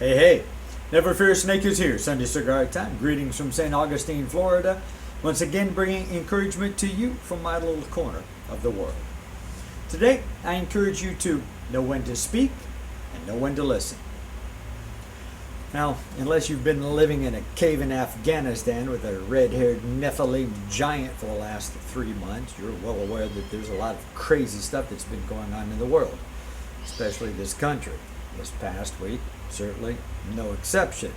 Hey, hey, never fear, snake is here. Sunday Cigar time. Greetings from St. Augustine, Florida. Once again, bringing encouragement to you from my little corner of the world. Today, I encourage you to know when to speak and know when to listen. Now, unless you've been living in a cave in Afghanistan with a red-haired Nephilim giant for the last 3 months, you're well aware that there's a lot of crazy stuff that's been going on in the world, especially this country. This past week, certainly no exception.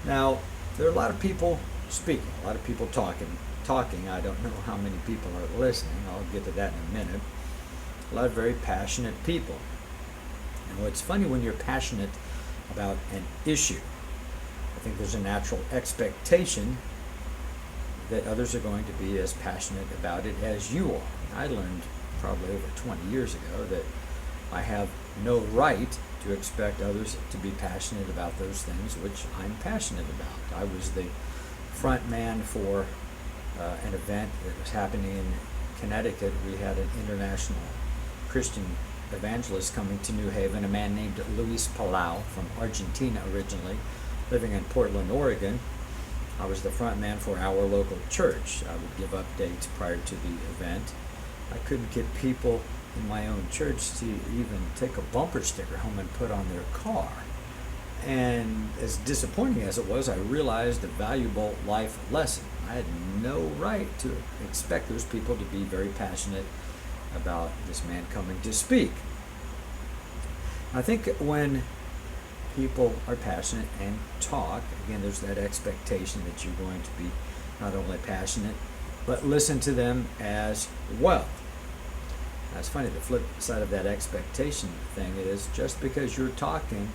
Now, there are a lot of people speaking, a lot of people talking. I don't know how many people are listening. I'll get to that in a minute. A lot of very passionate people. And it's funny when you're passionate about an issue. I think there's a natural expectation that others are going to be as passionate about it as you are. I learned probably over 20 years ago that I have no right to expect others to be passionate about those things which I'm passionate about. I was the front man for an event that was happening in Connecticut. We had an international Christian evangelist coming to New Haven, a man named Luis Palau from Argentina originally, living in Portland, Oregon. I was the front man for our local church. I would give updates prior to the event. I couldn't get people in my own church to even take a bumper sticker home and put on their car. And as disappointing as it was, I realized a valuable life lesson. I had no right to expect those people to be very passionate about this man coming to speak. I think when people are passionate and talk, again, there's that expectation that you're going to be not only passionate, but listen to them as well. That's funny, the flip side of that expectation thing is just because you're talking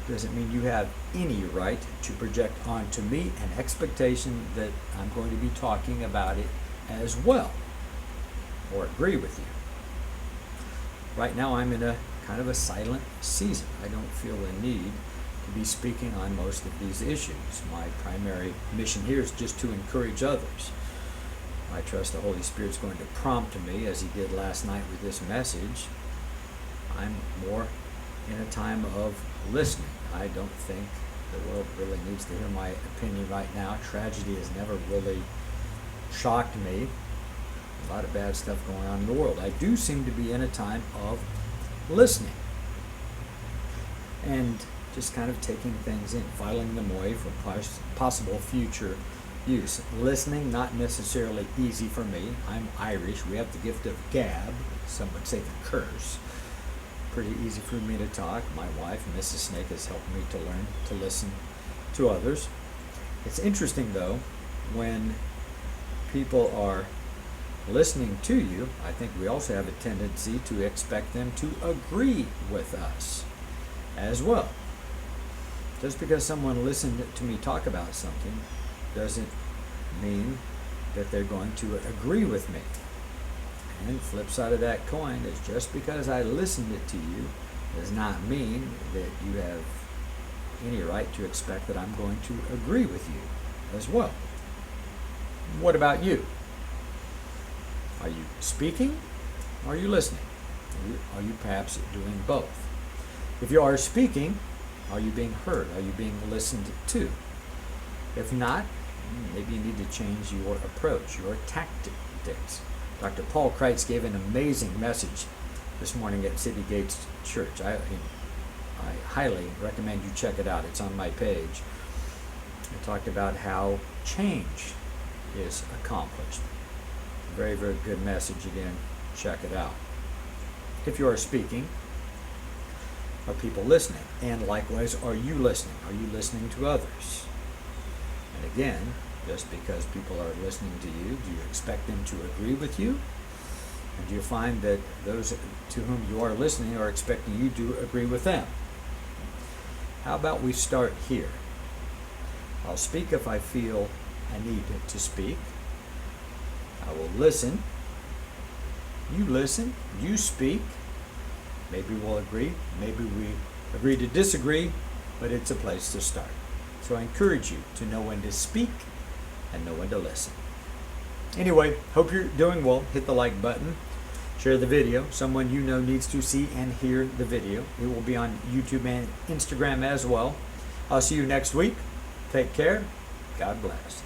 doesn't mean you have any right to project onto me an expectation that I'm going to be talking about it as well or agree with you. Right now I'm in a kind of a silent season. I don't feel the need to be speaking on most of these issues. My primary mission here is just to encourage others. I trust the Holy Spirit's going to prompt me, as he did last night with this message. I'm more in a time of listening. I don't think the world really needs to hear my opinion right now. Tragedy has never really shocked me. A lot of bad stuff going on in the world. I do seem to be in a time of listening and just kind of taking things in, filing them away for possible future use. Listening, not necessarily easy for me. I'm Irish. We have the gift of gab. Some would say the curse. Pretty easy for me to talk. My wife, Mrs. Snake, has helped me to learn to listen to others. It's interesting, though, when people are listening to you, I think we also have a tendency to expect them to agree with us as well. Just because someone listened to me talk about something doesn't mean that they're going to agree with me. And the flip side of that coin is just because I listened it to you does not mean that you have any right to expect that I'm going to agree with you as well. What about you? Are you speaking? Or are you listening? Are you perhaps doing both? If you are speaking, are you being heard? Are you being listened to? If not, maybe you need to change your approach, your tactics. Dr. Paul Kreitz gave an amazing message this morning at City Gates Church. I highly recommend you check it out. It's on my page. He talked about how change is accomplished. Very, very good message. Again, check it out. If you are speaking, are people listening? And likewise, are you listening? Are you listening to others? And again, just because people are listening to you, do you expect them to agree with you? And do you find that those to whom you are listening are expecting you to agree with them? How about we start here? I'll speak if I feel I need to speak. I will listen. You listen. You speak. Maybe we'll agree. Maybe we agree to disagree, but it's a place to start. So I encourage you to know when to speak and know when to listen. Anyway, hope you're doing well. Hit the like button. Share the video. Someone you know needs to see and hear the video. It will be on YouTube and Instagram as well. I'll see you next week. Take care. God bless.